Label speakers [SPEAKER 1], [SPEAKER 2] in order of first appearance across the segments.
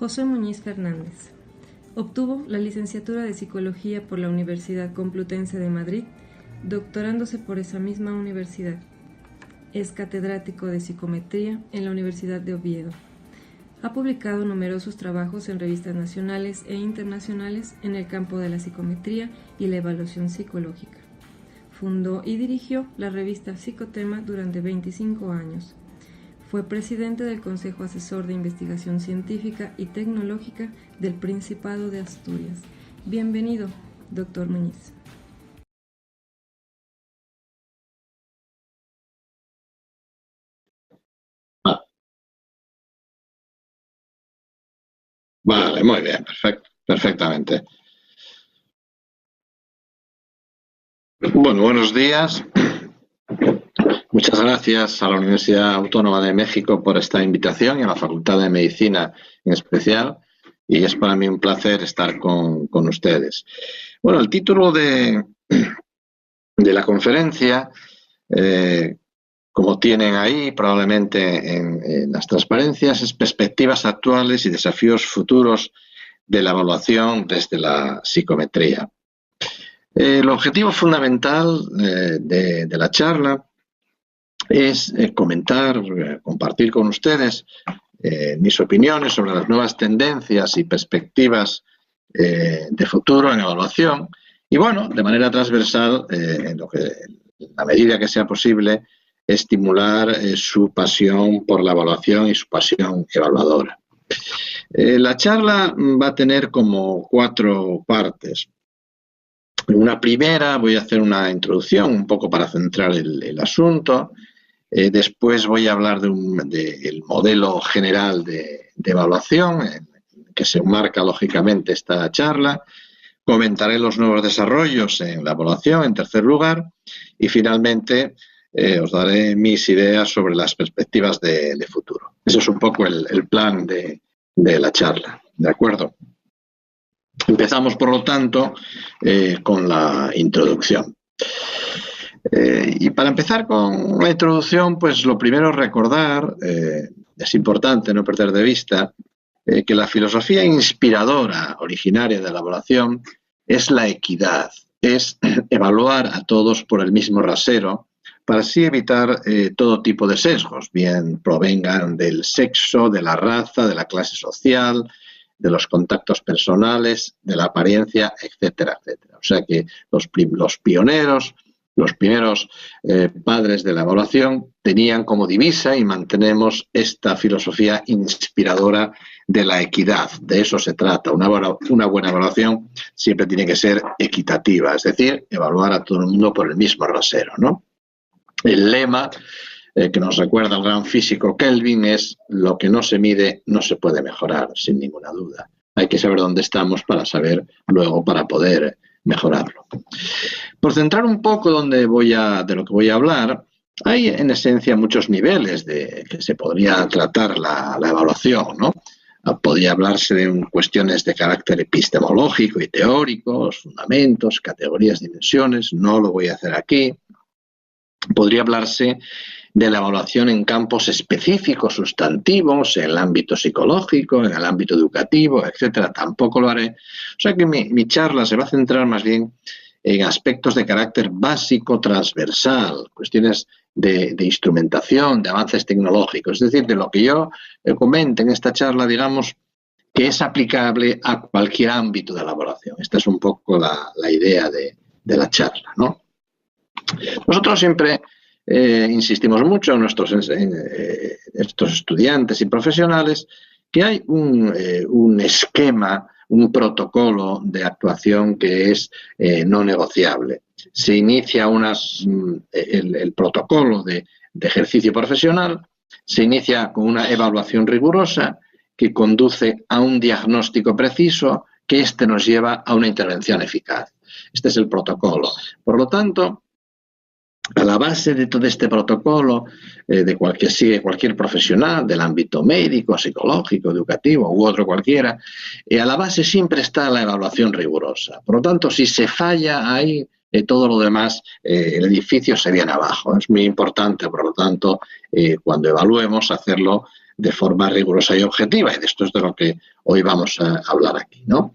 [SPEAKER 1] José Muñiz Fernández. Obtuvo la licenciatura de Psicología por la Universidad Complutense de Madrid, doctorándose por esa misma universidad. Es catedrático de Psicometría en la Universidad de Oviedo. Ha publicado numerosos trabajos en revistas nacionales e internacionales en el campo de la psicometría y la evaluación psicológica. Fundó y dirigió la revista Psicotema durante 25 años. Fue presidente del Consejo Asesor de Investigación Científica y Tecnológica del Principado de Asturias. Bienvenido, doctor Muñiz.
[SPEAKER 2] Vale, muy bien, perfectamente. Bueno, buenos días. Muchas gracias a la Universidad Autónoma de México por esta invitación y a la Facultad de Medicina en especial. Y es para mí un placer estar con ustedes. Bueno, el título de la conferencia, como tienen ahí probablemente en las transparencias, es Perspectivas actuales y desafíos futuros de la evaluación desde la psicometría. El objetivo fundamental de la charla es compartir con ustedes mis opiniones sobre las nuevas tendencias y perspectivas de futuro en evaluación y, bueno, de manera transversal, en la medida que sea posible, estimular su pasión por la evaluación y su pasión evaluadora. La charla va a tener como 4 partes. En una primera voy a hacer una introducción un poco para centrar el asunto. Después voy a hablar del modelo general de evaluación que se enmarca lógicamente esta charla. Comentaré los nuevos desarrollos en la evaluación en tercer lugar y finalmente os daré mis ideas sobre las perspectivas de futuro. Eso es un poco el plan de la charla, ¿de acuerdo? Empezamos, por lo tanto, con la introducción. Y para empezar con la introducción, pues lo primero es recordar, es importante no perder de vista, que la filosofía inspiradora originaria de la evaluación es la equidad, es evaluar a todos por el mismo rasero para así evitar todo tipo de sesgos, bien provengan del sexo, de la raza, de la clase social, de los contactos personales, de la apariencia, etcétera, etcétera. O sea que los pioneros, los primeros padres de la evaluación tenían como divisa y mantenemos esta filosofía inspiradora de la equidad. De eso se trata. Una buena evaluación siempre tiene que ser equitativa, es decir, evaluar a todo el mundo por el mismo rasero, ¿no? El lema que nos recuerda al gran físico Kelvin es: lo que no se mide no se puede mejorar, sin ninguna duda. Hay que saber dónde estamos para saber luego, para poder mejorarlo. Por centrar un poco de lo que voy a hablar, hay en esencia muchos niveles que se podría tratar la evaluación, ¿no? Podría hablarse de cuestiones de carácter epistemológico y teórico, los fundamentos, categorías, dimensiones. No lo voy a hacer aquí. Podría hablarse de la evaluación en campos específicos, sustantivos, en el ámbito psicológico, en el ámbito educativo, etcétera. Tampoco lo haré. O sea que mi charla se va a centrar más bien en aspectos de carácter básico, transversal, cuestiones de instrumentación, de avances tecnológicos. Es decir, de lo que yo comente en esta charla, digamos, que es aplicable a cualquier ámbito de la evaluación. Esta es un poco la idea de la charla, ¿no? Nosotros siempre insistimos mucho en estos estudiantes y profesionales que hay un esquema, un protocolo de actuación que es no negociable. Se inicia el protocolo de ejercicio profesional, se inicia con una evaluación rigurosa que conduce a un diagnóstico preciso, que nos lleva a una intervención eficaz. Este es el protocolo. Por lo tanto, a la base de todo este protocolo, sigue cualquier profesional del ámbito médico, psicológico, educativo u otro cualquiera, a la base siempre está la evaluación rigurosa. Por lo tanto, si se falla ahí, todo lo demás, el edificio se viene abajo. Es muy importante, por lo tanto, cuando evaluemos, hacerlo de forma rigurosa y objetiva, y de esto es de lo que hoy vamos a hablar aquí, ¿no?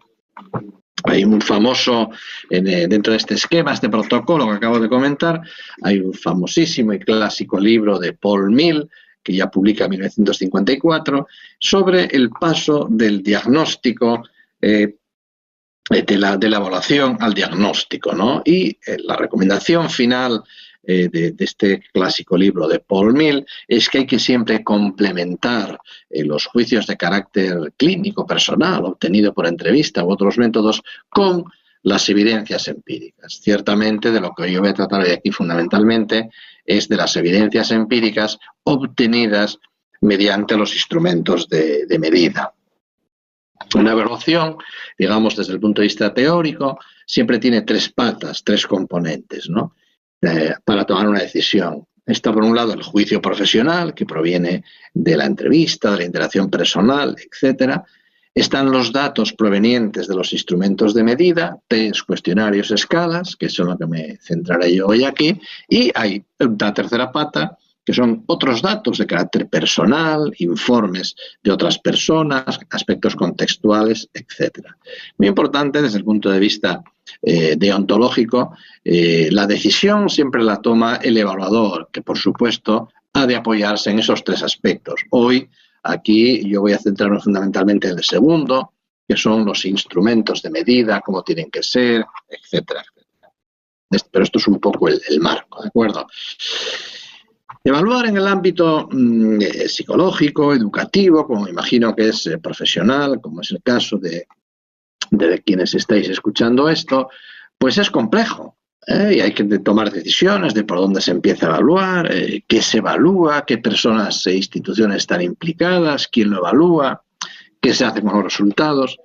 [SPEAKER 2] Hay un famoso, dentro de este esquema, este protocolo que acabo de comentar, hay un famosísimo y clásico libro de Paul Mill, que ya publica en 1954, sobre el paso del diagnóstico, de la evaluación al diagnóstico, ¿no? Y la recomendación final de este clásico libro de Paul Mill es que hay que siempre complementar los juicios de carácter clínico personal obtenido por entrevista u otros métodos con las evidencias empíricas. Ciertamente, de lo que yo voy a tratar hoy aquí fundamentalmente es de las evidencias empíricas obtenidas mediante los instrumentos de medida. Una evaluación, digamos desde el punto de vista teórico, siempre tiene tres patas, tres componentes, ¿no? Para tomar una decisión. Está por un lado el juicio profesional, que proviene de la entrevista, de la interacción personal, etc. Están los datos provenientes de los instrumentos de medida, test, cuestionarios, escalas, que son lo que me centraré yo hoy aquí, y hay una tercera pata, que son otros datos de carácter personal, informes de otras personas, aspectos contextuales, etc. Muy importante desde el punto de vista deontológico, la decisión siempre la toma el evaluador, que por supuesto ha de apoyarse en esos tres aspectos. Hoy, aquí, yo voy a centrarme fundamentalmente en el segundo, que son los instrumentos de medida, cómo tienen que ser, etcétera, etcétera. Pero esto es un poco el marco, ¿de acuerdo? Evaluar en el ámbito psicológico, educativo, como imagino que es profesional, como es el caso de quienes estáis escuchando esto, pues es complejo. Y hay que tomar decisiones de por dónde se empieza a evaluar, qué se evalúa, qué personas e instituciones están implicadas, quién lo evalúa, qué se hace con los resultados.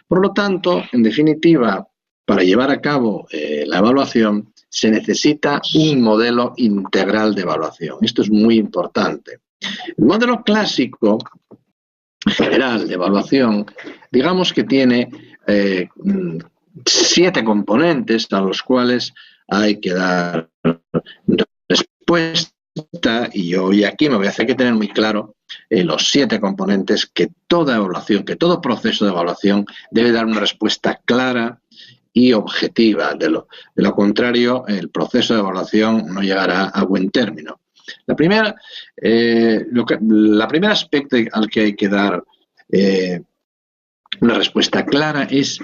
[SPEAKER 2] Por lo tanto, en definitiva, para llevar a cabo la evaluación, se necesita un modelo integral de evaluación. Esto es muy importante. El modelo clásico general de evaluación, digamos que tiene 7 componentes a los cuales hay que dar respuesta, y yo hoy aquí me voy a hacer que tener muy claro los 7 componentes que toda evaluación, que todo proceso de evaluación debe dar una respuesta clara y objetiva. De lo contrario, el proceso de evaluación no llegará a buen término. La primera aspecto al que hay que dar una respuesta clara es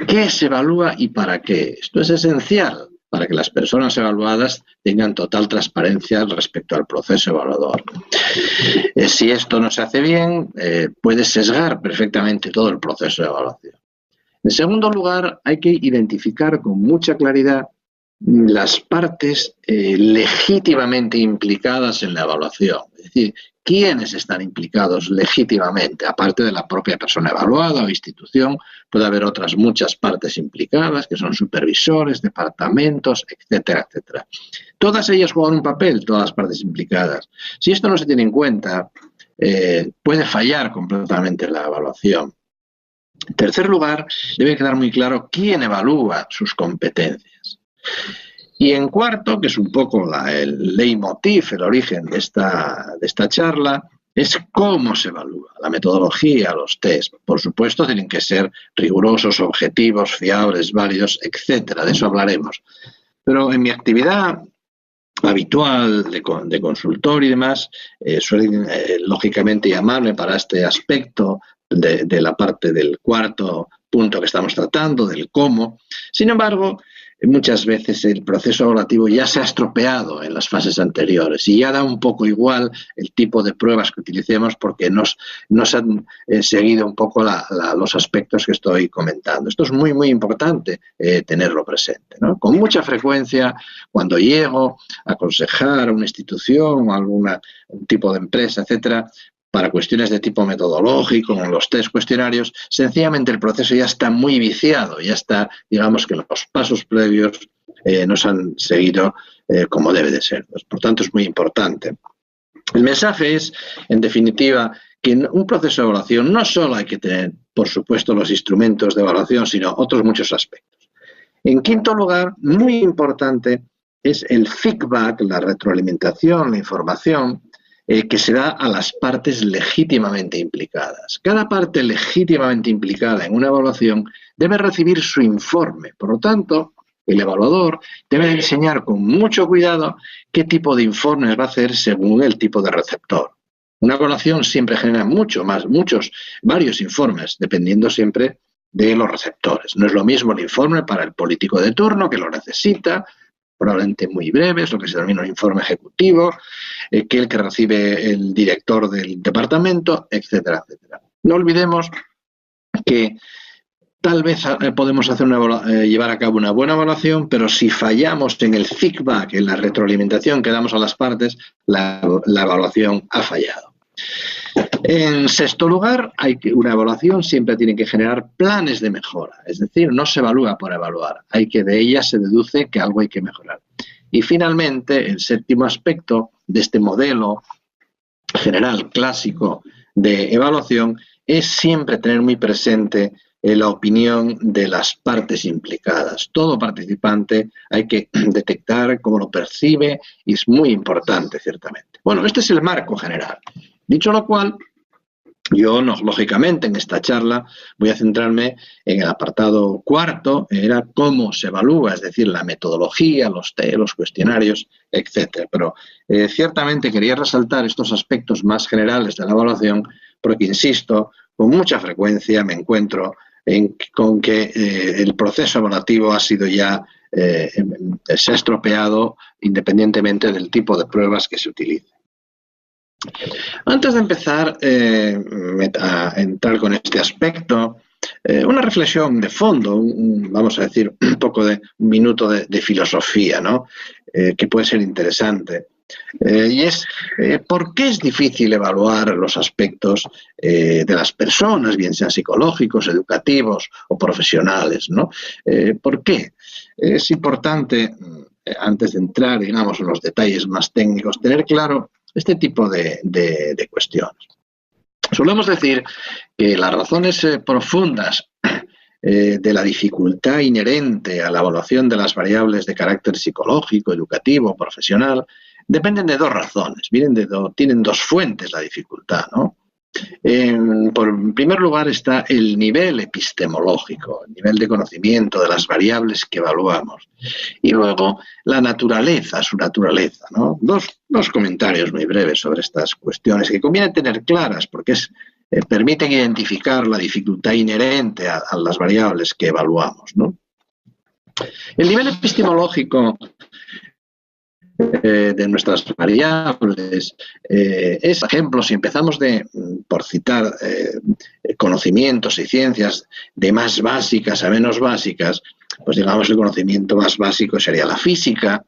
[SPEAKER 2] qué se evalúa y para qué. Esto es esencial para que las personas evaluadas tengan total transparencia respecto al proceso evaluador. Si esto no se hace bien, puede sesgar perfectamente todo el proceso de evaluación. En segundo lugar, hay que identificar con mucha claridad las partes legítimamente implicadas en la evaluación. Es decir, quiénes están implicados legítimamente, aparte de la propia persona evaluada o institución. Puede haber otras muchas partes implicadas, que son supervisores, departamentos, etcétera, etcétera. Todas ellas juegan un papel, todas las partes implicadas. Si esto no se tiene en cuenta, puede fallar completamente la evaluación. En tercer lugar, debe quedar muy claro quién evalúa sus competencias. Y en cuarto, que es un poco el leitmotiv, el origen de esta charla, es cómo se evalúa. La metodología, los test, por supuesto, tienen que ser rigurosos, objetivos, fiables, válidos, etcétera. De eso hablaremos. Pero en mi actividad habitual de consultor y demás, suelen lógicamente llamarme para este aspecto de la parte del cuarto punto que estamos tratando, del cómo. Sin embargo, muchas veces el proceso evaluativo ya se ha estropeado en las fases anteriores y ya da un poco igual el tipo de pruebas que utilicemos porque nos han seguido un poco los aspectos que estoy comentando. Esto es muy, muy importante tenerlo presente, ¿no? Con mucha frecuencia, cuando llego a aconsejar a una institución o a un tipo de empresa, etcétera, para cuestiones de tipo metodológico, con los test cuestionarios, sencillamente el proceso ya está muy viciado, ya está, digamos que los pasos previos no se han seguido como debe de ser. Por tanto, es muy importante. El mensaje es, en definitiva, que en un proceso de evaluación no solo hay que tener, por supuesto, los instrumentos de evaluación, sino otros muchos aspectos. En quinto lugar, muy importante, es el feedback, la retroalimentación, la información, que se da a las partes legítimamente implicadas. Cada parte legítimamente implicada en una evaluación debe recibir su informe. Por lo tanto, el evaluador debe enseñar con mucho cuidado qué tipo de informes va a hacer según el tipo de receptor. Una evaluación siempre genera varios informes, dependiendo siempre de los receptores. No es lo mismo el informe para el político de turno, que lo necesita, probablemente muy breve, es lo que se denomina un informe ejecutivo, que el que recibe el director del departamento, etcétera, etcétera. No olvidemos que tal vez podemos llevar a cabo una buena evaluación, pero si fallamos en el feedback, en la retroalimentación que damos a las partes, la evaluación ha fallado. En sexto lugar, una evaluación siempre tiene que generar planes de mejora, es decir, no se evalúa por evaluar, de ella se deduce que algo hay que mejorar. Y finalmente, el séptimo aspecto de este modelo general clásico de evaluación es siempre tener muy presente la opinión de las partes implicadas. Todo participante hay que detectar cómo lo percibe y es muy importante, ciertamente. Bueno, este es el marco general. Dicho lo cual, yo, lógicamente, en esta charla voy a centrarme en el apartado cuarto, era cómo se evalúa, es decir, la metodología, los cuestionarios, etc. Pero ciertamente quería resaltar estos aspectos más generales de la evaluación porque, insisto, con mucha frecuencia me encuentro con que el proceso evaluativo ha sido se ha estropeado independientemente del tipo de pruebas que se utilicen. Antes de empezar a entrar con este aspecto, una reflexión de fondo, vamos a decir, un minuto de filosofía, ¿no? Que puede ser interesante. Y es ¿por qué es difícil evaluar los aspectos de las personas, bien sean psicológicos, educativos o profesionales, ¿no? ¿Por qué? Es importante, antes de entrar, digamos, en los detalles más técnicos, tener claro este tipo de cuestiones. Solemos decir que las razones profundas de la dificultad inherente a la evaluación de las variables de carácter psicológico, educativo, profesional, dependen de dos razones, tienen dos fuentes la dificultad, ¿no? En primer lugar está el nivel epistemológico, el nivel de conocimiento de las variables que evaluamos. Y luego su naturaleza, ¿no? Dos comentarios muy breves sobre estas cuestiones que conviene tener claras porque permiten identificar la dificultad inherente a las variables que evaluamos, ¿no? El nivel epistemológico de nuestras variables es, por ejemplo, si empezamos por citar conocimientos y ciencias de más básicas a menos básicas, pues digamos el conocimiento más básico sería la física,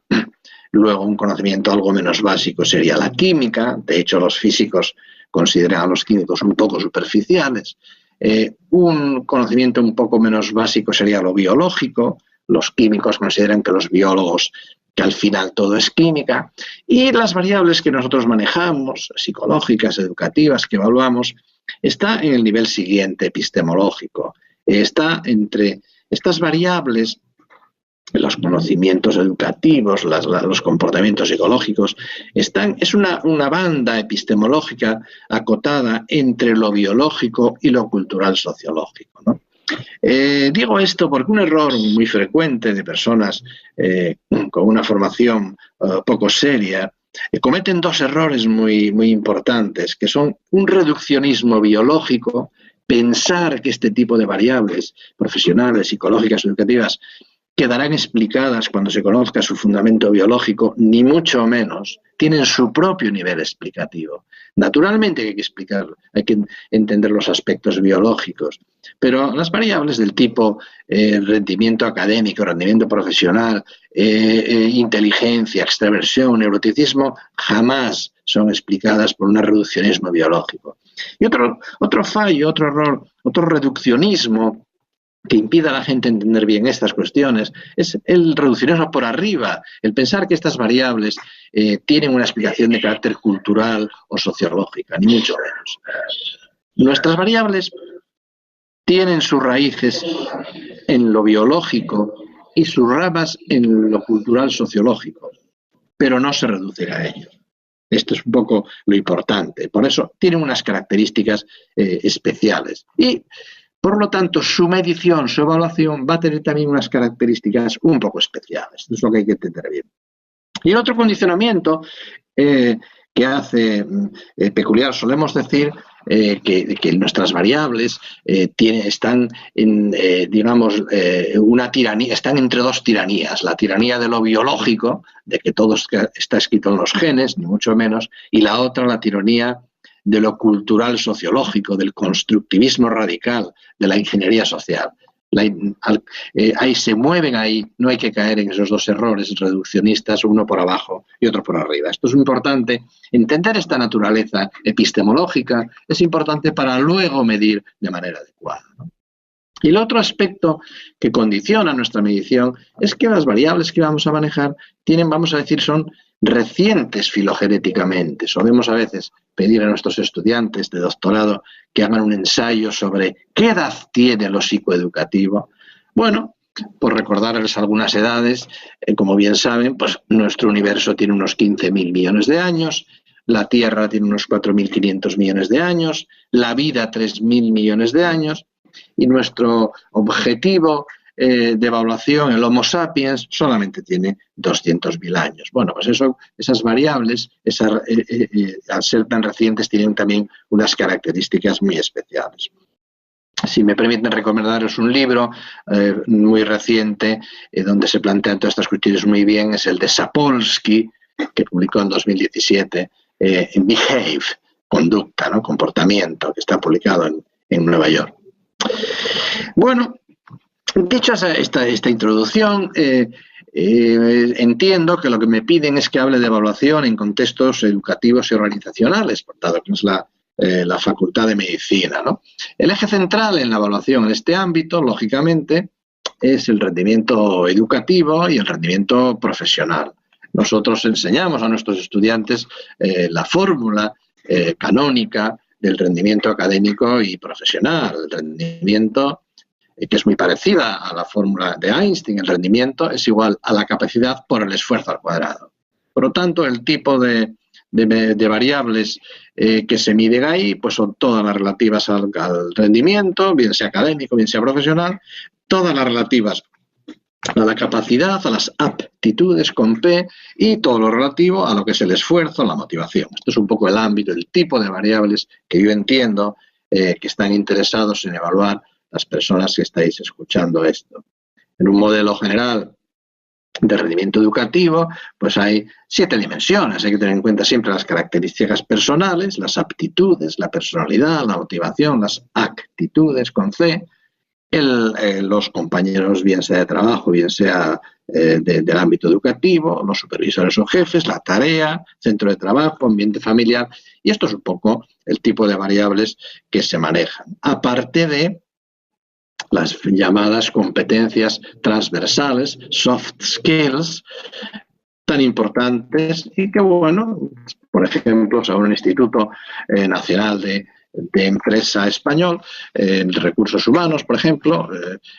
[SPEAKER 2] luego un conocimiento algo menos básico sería la química, de hecho los físicos consideran a los químicos un poco superficiales, un conocimiento un poco menos básico sería lo biológico, los químicos consideran que los biólogos que al final todo es química, y las variables que nosotros manejamos, psicológicas, educativas, que evaluamos, está en el nivel siguiente, epistemológico. Está entre estas variables, los conocimientos educativos, los comportamientos psicológicos, es una banda epistemológica acotada entre lo biológico y lo cultural sociológico, ¿no? Digo esto porque un error muy frecuente de personas con una formación poco seria cometen dos errores muy, muy importantes, que son un reduccionismo biológico, pensar que este tipo de variables profesionales, psicológicas, educativas, quedarán explicadas cuando se conozca su fundamento biológico, ni mucho menos, tienen su propio nivel explicativo. Naturalmente hay que explicarlo, hay que entender los aspectos biológicos, pero las variables del tipo rendimiento académico, rendimiento profesional, inteligencia, extraversión, neuroticismo, jamás son explicadas por un reduccionismo biológico. Y otro fallo, otro error, otro reduccionismo que impida a la gente entender bien estas cuestiones es el reduccionismo por arriba, el pensar que estas variables tienen una explicación de carácter cultural o sociológica, ni mucho menos. Nuestras variables tienen sus raíces en lo biológico y sus ramas en lo cultural sociológico, pero no se reducen a ello. Esto es un poco lo importante. Por eso tienen unas características especiales. Y, por lo tanto, su medición, su evaluación va a tener también unas características un poco especiales. Esto es lo que hay que entender bien. Y el otro condicionamiento que hace peculiar, solemos decir que nuestras variables están en, una tiranía, están entre dos tiranías, la tiranía de lo biológico, de que todo está escrito en los genes, ni mucho menos, y la otra, la tiranía de lo cultural sociológico, del constructivismo radical, de la ingeniería social. Ahí se mueven ahí, no hay que caer en esos dos errores reduccionistas, uno por abajo y otro por arriba. Esto es muy importante. Entender esta naturaleza epistemológica es importante para luego medir de manera adecuada, ¿no? Y el otro aspecto que condiciona nuestra medición es que las variables que vamos a manejar tienen, vamos a decir, son recientes filogenéticamente. Solemos a veces pedir a nuestros estudiantes de doctorado que hagan un ensayo sobre qué edad tiene lo psicoeducativo. Bueno, por recordarles algunas edades, como bien saben, pues nuestro universo tiene unos 15.000 millones de años, la Tierra tiene unos 4.500 millones de años, la vida 3.000 millones de años, y nuestro objetivo de evaluación, el Homo sapiens, solamente tiene 200.000 años. Bueno, pues esas variables, al ser tan recientes, tienen también unas características muy especiales. Si me permiten recomendaros un libro muy reciente donde se plantean todas estas cuestiones muy bien, es el de Sapolsky, que publicó en 2017, Behave, conducta, ¿no? Comportamiento, que está publicado en Nueva York. Bueno, dicho esta introducción, entiendo que lo que me piden es que hable de evaluación en contextos educativos y organizacionales, por tanto, que es la Facultad de Medicina, ¿no? El eje central en la evaluación en este ámbito, lógicamente, es el rendimiento educativo y el rendimiento profesional. Nosotros enseñamos a nuestros estudiantes la fórmula canónica del rendimiento académico y profesional. El rendimiento, que es muy parecida a la fórmula de Einstein, el rendimiento es igual a la capacidad por el esfuerzo al cuadrado. Por lo tanto, el tipo de variables que se miden ahí pues son todas las relativas al rendimiento, bien sea académico, bien sea profesional, todas las relativas a la capacidad, a las aptitudes con P, y todo lo relativo a lo que es el esfuerzo, la motivación. Esto es un poco el ámbito, el tipo de variables que yo entiendo que están interesados en evaluar las personas que estáis escuchando esto. En un modelo general de rendimiento educativo, pues hay 7 dimensiones. Hay que tener en cuenta siempre las características personales, las aptitudes, la personalidad, la motivación, las actitudes con C, los compañeros, bien sea de trabajo, bien sea del ámbito educativo, los supervisores o jefes, la tarea, centro de trabajo, ambiente familiar, y esto es un poco el tipo de variables que se manejan. Aparte de las llamadas competencias transversales, soft skills, tan importantes y que, bueno, por ejemplo, según el Instituto Nacional de Empresa Español, recursos humanos, por ejemplo,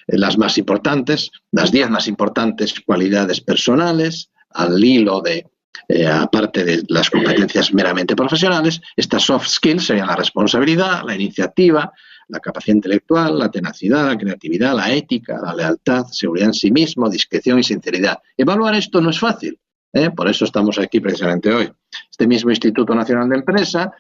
[SPEAKER 2] las más importantes, las 10 más importantes cualidades personales, al hilo de, aparte de las competencias meramente profesionales, estas soft skills serían la responsabilidad, la iniciativa, la capacidad intelectual, la tenacidad, la creatividad, la ética, la lealtad, seguridad en sí mismo, discreción y sinceridad. Evaluar esto no es fácil, por eso estamos aquí precisamente hoy. Este mismo Instituto Nacional de Empresa,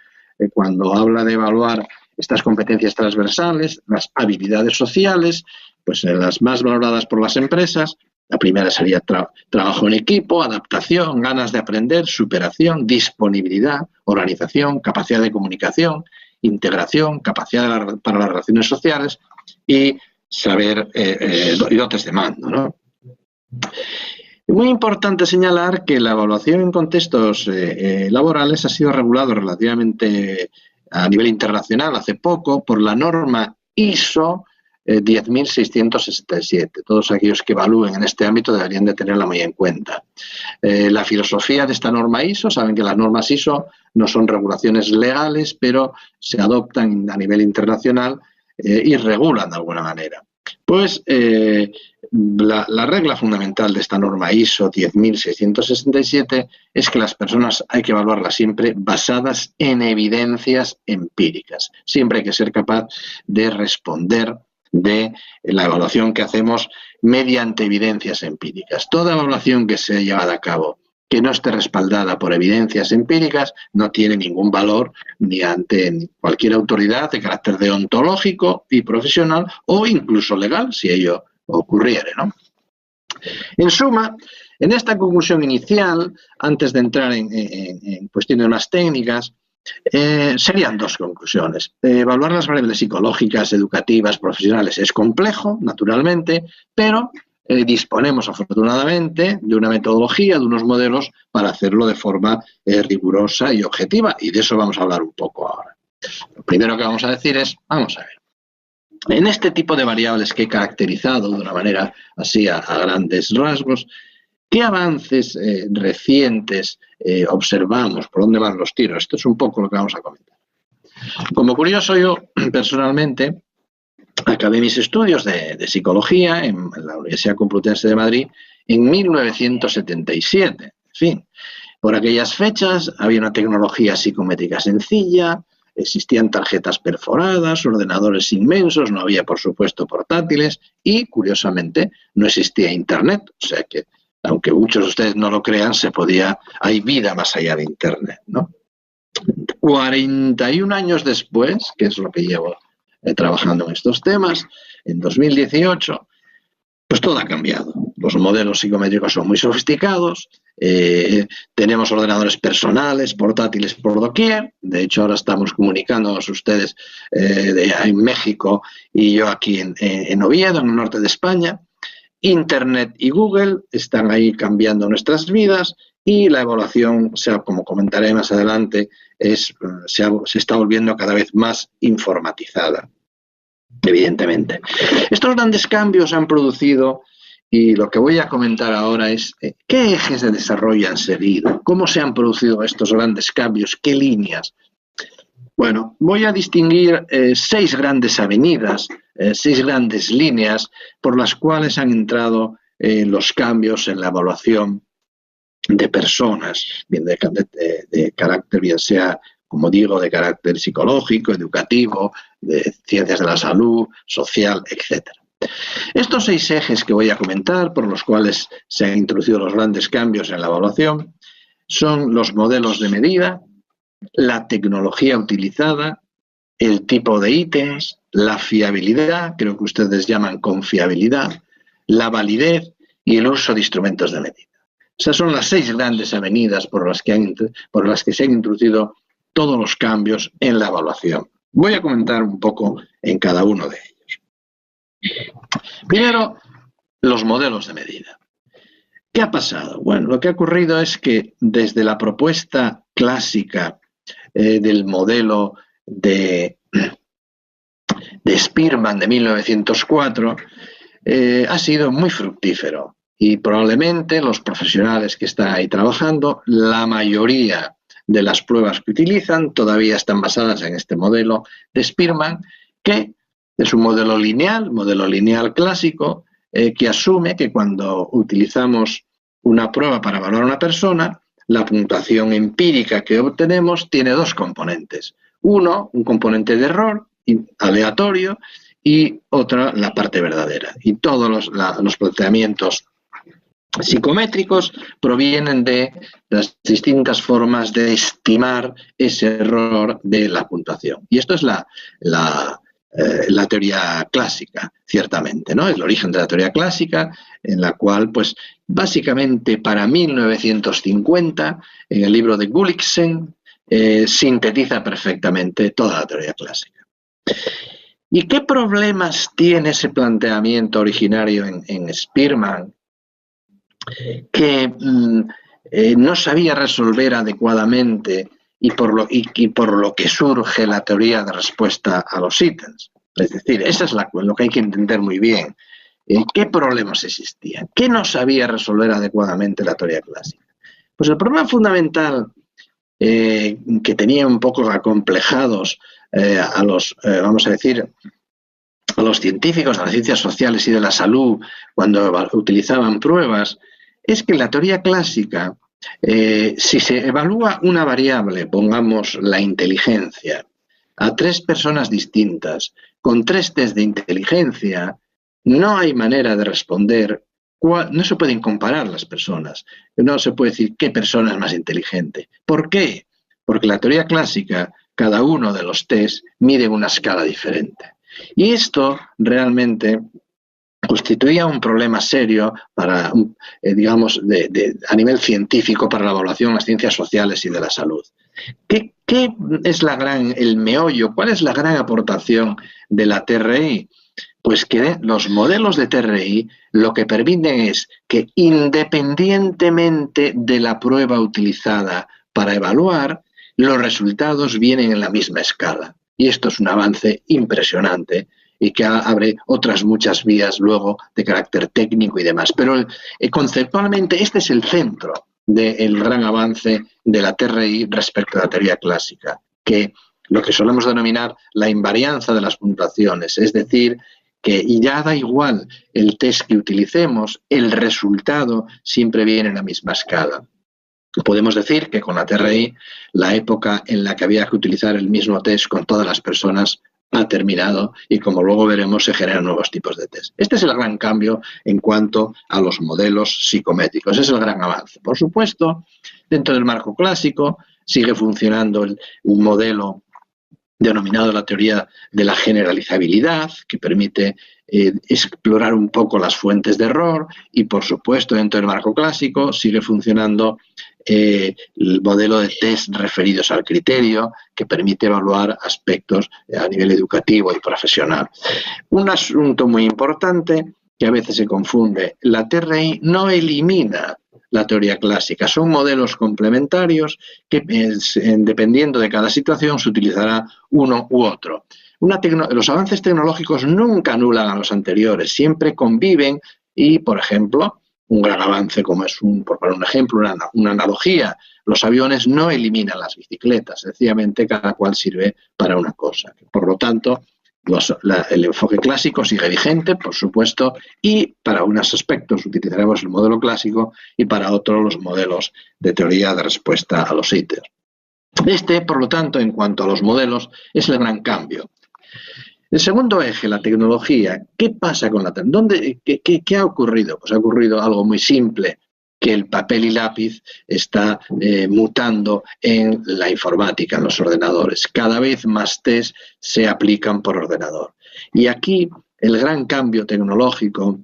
[SPEAKER 2] cuando habla de evaluar estas competencias transversales, las habilidades sociales, pues las más valoradas por las empresas, la primera sería trabajo en equipo, adaptación, ganas de aprender, superación, disponibilidad, organización, capacidad de comunicación, integración, capacidad para las relaciones sociales y saber y dotes de mando, ¿no? Muy importante señalar que la evaluación en contextos laborales ha sido regulado relativamente a nivel internacional hace poco por la norma ISO 10.667. Todos aquellos que evalúen en este ámbito deberían de tenerla muy en cuenta. La filosofía de esta norma ISO, saben que las normas ISO no son regulaciones legales, pero se adoptan a nivel internacional y regulan de alguna manera. Pues la regla fundamental de esta norma ISO 10667 es que las personas hay que evaluarlas siempre basadas en evidencias empíricas. Siempre hay que ser capaz de responder de la evaluación que hacemos mediante evidencias empíricas. Toda evaluación que sea llevada a cabo que no esté respaldada por evidencias empíricas no tiene ningún valor ni ante cualquier autoridad de carácter deontológico y profesional o incluso legal, si ello ocurriere, ¿no? En suma, en esta conclusión inicial, antes de entrar en cuestiones más técnicas, serían dos conclusiones. Evaluar las variables psicológicas, educativas, profesionales es complejo, naturalmente, pero disponemos afortunadamente de una metodología, de unos modelos para hacerlo de forma rigurosa y objetiva, y de eso vamos a hablar un poco ahora. Lo primero que vamos a decir es, vamos a ver, en este tipo de variables que he caracterizado de una manera así a grandes rasgos, ¿qué avances recientes observamos? ¿Por dónde van los tiros? Esto es un poco lo que vamos a comentar. Como curioso, yo personalmente acabé mis estudios de psicología en la Universidad Complutense de Madrid en 1977. En fin, por aquellas fechas había una tecnología psicométrica sencilla, existían tarjetas perforadas, ordenadores inmensos, no había, por supuesto, portátiles y, curiosamente, no existía Internet. O sea que, aunque muchos de ustedes no lo crean, hay vida más allá de Internet, ¿no? 41 años después, que es lo que llevo trabajando en estos temas, en 2018, pues todo ha cambiado. Los modelos psicométricos son muy sofisticados, tenemos ordenadores personales, portátiles por doquier. De hecho, ahora estamos comunicándonos ustedes en México y yo aquí en Oviedo, en el norte de España. Internet y Google están ahí cambiando nuestras vidas y la evaluación, como comentaré más adelante, se está volviendo cada vez más informatizada, evidentemente. Estos grandes cambios han producido, y lo que voy a comentar ahora es qué ejes de desarrollo han seguido, cómo se han producido estos grandes cambios, qué líneas. Bueno, voy a distinguir 6 grandes avenidas, 6 grandes líneas por las cuales han entrado los cambios en la evaluación de personas, bien de carácter, bien sea, como digo, de carácter psicológico, educativo, de ciencias de la salud, social, etc. Estos 6 ejes que voy a comentar, por los cuales se han introducido los grandes cambios en la evaluación, son los modelos de medida, la tecnología utilizada, el tipo de ítems, la fiabilidad, creo que ustedes llaman confiabilidad, la validez y el uso de instrumentos de medida. Esas son las 6 grandes avenidas por las que se han introducido todos los cambios en la evaluación. Voy a comentar un poco en cada uno de ellos. Primero, los modelos de medida. ¿Qué ha pasado? Bueno, lo que ha ocurrido es que desde la propuesta clásica del modelo de Spearman de 1904 ha sido muy fructífero y probablemente los profesionales que están ahí trabajando, la mayoría de las pruebas que utilizan todavía están basadas en este modelo de Spearman, que es un modelo lineal clásico, que asume que cuando utilizamos una prueba para evaluar a una persona, la puntuación empírica que obtenemos tiene 2 componentes. Uno, un componente de error aleatorio y otra, la parte verdadera. Y todos los planteamientos psicométricos provienen de las distintas formas de estimar ese error de la puntuación. Y esto es la teoría clásica, ciertamente, ¿no? Es el origen de la teoría clásica, en la cual, pues, básicamente para 1950, en el libro de Gulliksen, sintetiza perfectamente toda la teoría clásica. ¿Y qué problemas tiene ese planteamiento originario en Spearman que no sabía resolver adecuadamente y por lo que surge la teoría de respuesta a los ítems? Es decir, eso es lo que hay que entender muy bien. ¿Qué problemas existían? ¿Qué no sabía resolver adecuadamente la teoría clásica? Pues el problema fundamental que tenía un poco acomplejados a los, vamos a decir, a los científicos de las ciencias sociales y de la salud cuando utilizaban pruebas es que en la teoría clásica, si se evalúa una variable, pongamos la inteligencia, a 3 personas distintas, con 3 test de inteligencia, no hay manera de responder, no se pueden comparar las personas, no se puede decir qué persona es más inteligente. ¿Por qué? Porque la teoría clásica, cada uno de los test mide una escala diferente. Y esto realmente constituía un problema serio para, digamos, a nivel científico para la evaluación de las ciencias sociales y de la salud. ¿Qué es el meollo? ¿Cuál es la gran aportación de la TRI? Pues que los modelos de TRI lo que permiten es que independientemente de la prueba utilizada para evaluar, los resultados vienen en la misma escala. Y esto es un avance impresionante y que abre otras muchas vías luego de carácter técnico y demás. Pero conceptualmente este es el centro del gran avance de la TRI respecto a la teoría clásica, que lo que solemos denominar la invarianza de las puntuaciones, es decir, que ya da igual el test que utilicemos, el resultado siempre viene en la misma escala. Podemos decir que con la TRI la época en la que había que utilizar el mismo test con todas las personas ha terminado y, como luego veremos, se generan nuevos tipos de test. Este es el gran cambio en cuanto a los modelos psicométricos. Es el gran avance. Por supuesto, dentro del marco clásico sigue funcionando un modelo denominado la teoría de la generalizabilidad, que permite explorar un poco las fuentes de error, y por supuesto dentro del marco clásico sigue funcionando el modelo de test referidos al criterio, que permite evaluar aspectos a nivel educativo y profesional. Un asunto muy importante que a veces se confunde: la TRI no elimina la teoría clásica, son modelos complementarios que, dependiendo de cada situación, se utilizará uno u otro. Los avances tecnológicos nunca anulan a los anteriores, siempre conviven y, por ejemplo, un gran avance como es, por poner un ejemplo, una analogía, los aviones no eliminan las bicicletas, sencillamente cada cual sirve para una cosa. Por lo tanto, el enfoque clásico sigue vigente, por supuesto, y para unos aspectos utilizaremos el modelo clásico y para otros los modelos de teoría de respuesta a los ítems. Por lo tanto, en cuanto a los modelos, es el gran cambio. El segundo eje, la tecnología. ¿Qué pasa con la tecnología? ¿Qué ha ocurrido? Pues ha ocurrido algo muy simple, que el papel y lápiz está mutando en la informática, en los ordenadores. Cada vez más test se aplican por ordenador. Y aquí el gran cambio tecnológico,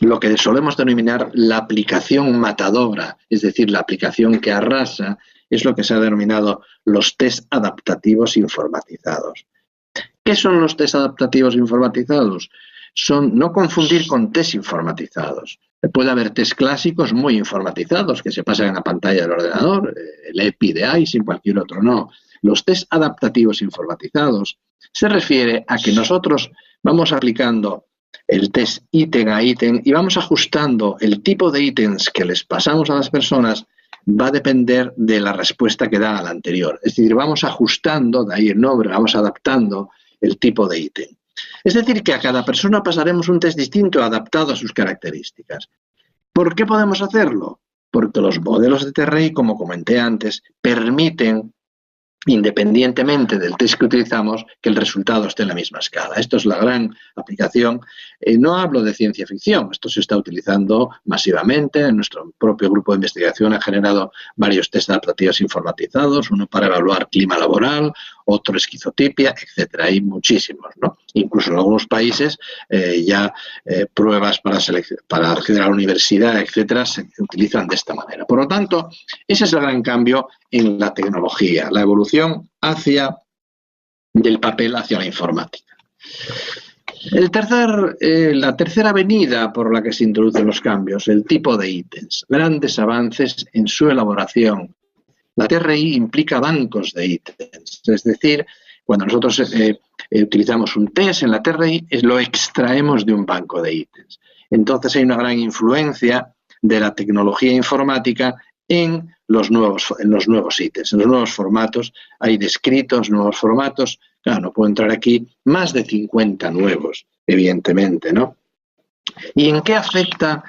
[SPEAKER 2] lo que solemos denominar la aplicación matadora, es decir, la aplicación que arrasa, es lo que se ha denominado los test adaptativos informatizados. ¿Qué son los test adaptativos informatizados? Son no confundir con test informatizados. Puede haber test clásicos muy informatizados que se pasan en la pantalla del ordenador, el EPI de ICE y cualquier otro, no. Los test adaptativos informatizados se refiere a que nosotros vamos aplicando el test ítem a ítem y vamos ajustando el tipo de ítems que les pasamos a las personas. Va a depender de la respuesta que dan al anterior. Es decir, vamos ajustando, de ahí el nombre, vamos adaptando el tipo de ítem. Es decir, que a cada persona pasaremos un test distinto adaptado a sus características. ¿Por qué podemos hacerlo? Porque los modelos de TRI, como comenté antes, permiten, independientemente del test que utilizamos, que el resultado esté en la misma escala. Esto es la gran aplicación. No hablo de ciencia ficción, esto se está utilizando masivamente. En nuestro propio grupo de investigación ha generado varios test adaptativos informatizados, uno para evaluar clima laboral, otro esquizotipia, etcétera. Hay muchísimos, ¿no? Incluso en algunos países pruebas para acceder a la universidad, etcétera, se utilizan de esta manera. Por lo tanto, ese es el gran cambio en la tecnología, la evolución del papel hacia la informática. La tercera avenida por la que se introducen los cambios, el tipo de ítems, grandes avances en su elaboración. La TRI implica bancos de ítems, es decir, cuando nosotros utilizamos un test en la TRI, lo extraemos de un banco de ítems. Entonces hay una gran influencia de la tecnología informática en en los nuevos ítems, en los nuevos formatos. Hay descritos nuevos formatos. Claro, no puedo entrar aquí, más de 50 nuevos, evidentemente, ¿no? ¿Y en qué afecta, a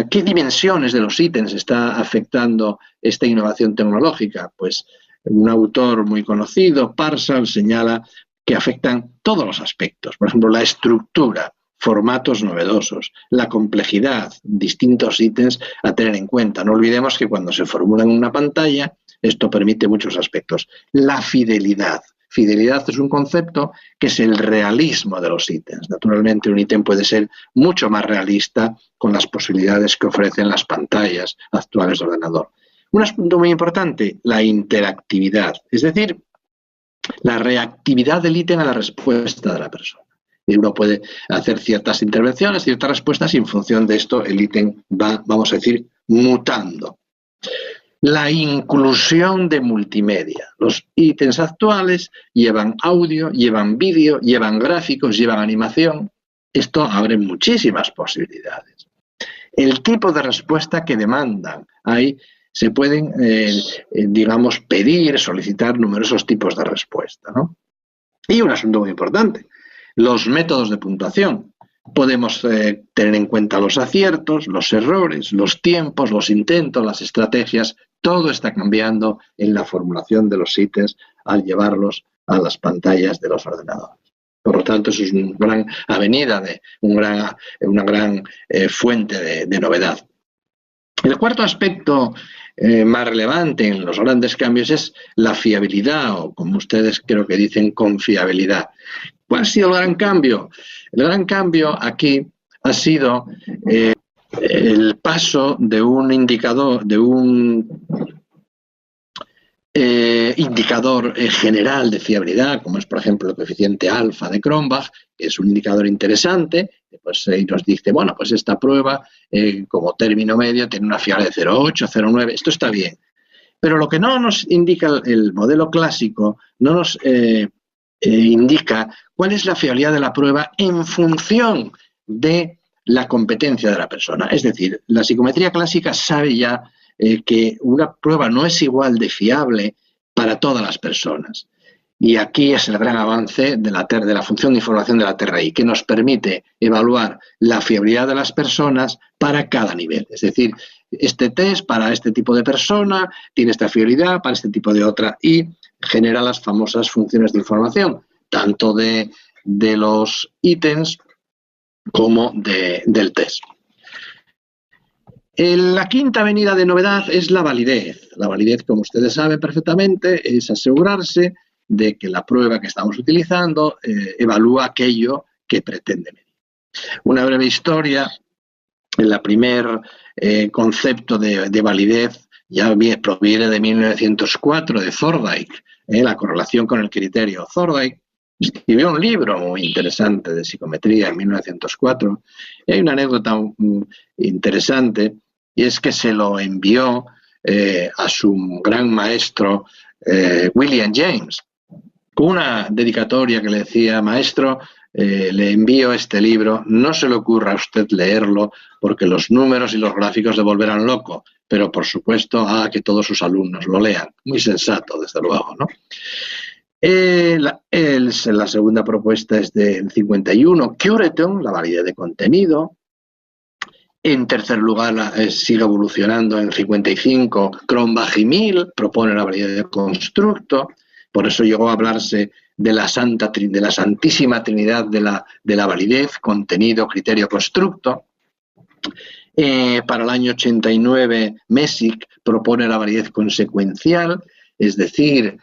[SPEAKER 2] qué dimensiones de los ítems está afectando esta innovación tecnológica? Pues un autor muy conocido, Parsall, señala que afectan todos los aspectos. Por ejemplo, la estructura, formatos novedosos, la complejidad, distintos ítems a tener en cuenta. No olvidemos que cuando se formula en una pantalla, esto permite muchos aspectos. La fidelidad. Fidelidad es un concepto que es el realismo de los ítems. Naturalmente, un ítem puede ser mucho más realista con las posibilidades que ofrecen las pantallas actuales de ordenador. Un asunto muy importante, la interactividad, es decir, la reactividad del ítem a la respuesta de la persona. Y uno puede hacer ciertas intervenciones, ciertas respuestas, y en función de esto el ítem va, vamos a decir, mutando. La inclusión de multimedia. Los ítems actuales llevan audio, llevan vídeo, llevan gráficos, llevan animación. Esto abre muchísimas posibilidades. El tipo de respuesta que demandan. Se pueden, digamos, pedir, solicitar numerosos tipos de respuesta, ¿no? Y un asunto muy importante, los métodos de puntuación. Podemos tener en cuenta los aciertos, los errores, los tiempos, los intentos, las estrategias. Todo está cambiando en la formulación de los ítems al llevarlos a las pantallas de los ordenadores. Por lo tanto, eso es una gran avenida, una gran fuente de novedad. El cuarto aspecto más relevante en los grandes cambios es la fiabilidad, o como ustedes creo que dicen, confiabilidad. ¿Cuál ha sido el gran cambio? El gran cambio aquí ha sido el paso de un indicador, general de fiabilidad, como es, por ejemplo, el coeficiente alfa de Cronbach, que es un indicador interesante, pues nos dice, bueno, pues esta prueba, como término medio, tiene una fiabilidad de 0,8, 0,9, esto está bien. Pero lo que no nos indica el modelo clásico, no nos indica cuál es la fiabilidad de la prueba en función de la competencia de la persona. Es decir, la psicometría clásica sabe ya que una prueba no es igual de fiable para todas las personas. Y aquí es el gran avance de la función de información de la TRI, que nos permite evaluar la fiabilidad de las personas para cada nivel. Es decir, este test para este tipo de persona tiene esta fiabilidad, para este tipo de otra, y genera las famosas funciones de información, tanto de los ítems como del test. La quinta avenida de novedad es la validez. La validez, como ustedes saben perfectamente, es asegurarse de que la prueba que estamos utilizando evalúa aquello que pretende medir. Una breve historia. El primer concepto de validez ya proviene de 1904, de Thorndike, la correlación con el criterio. Thorndike escribió un libro muy interesante de psicometría en 1904. Y hay una anécdota interesante, y es que se lo envió a su gran maestro William James, con una dedicatoria que le decía: maestro, le envío este libro, no se le ocurra a usted leerlo porque los números y los gráficos le volverán loco, pero por supuesto haga que todos sus alumnos lo lean. Muy sensato, desde luego, ¿no? La segunda propuesta es del 51, Cureton, la validez de contenido. En tercer lugar, sigue evolucionando en 55, Cronbach y Mill propone la validez de constructo. Por eso llegó a hablarse de la santísima trinidad de la validez, contenido, criterio, constructo. Para el año 89, Messick propone la validez consecuencial, es decir,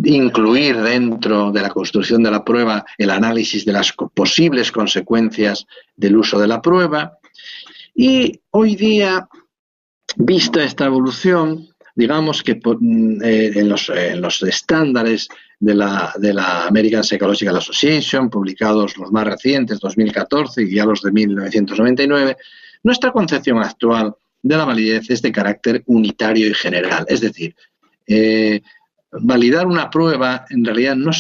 [SPEAKER 2] incluir dentro de la construcción de la prueba el análisis de las posibles consecuencias del uso de la prueba. Y hoy día, vista esta evolución, digamos que en los estándares de la American Psychological Association, publicados los más recientes, 2014, y ya los de 1999, nuestra concepción actual de la validez es de carácter unitario y general. Es decir, validar una prueba en realidad no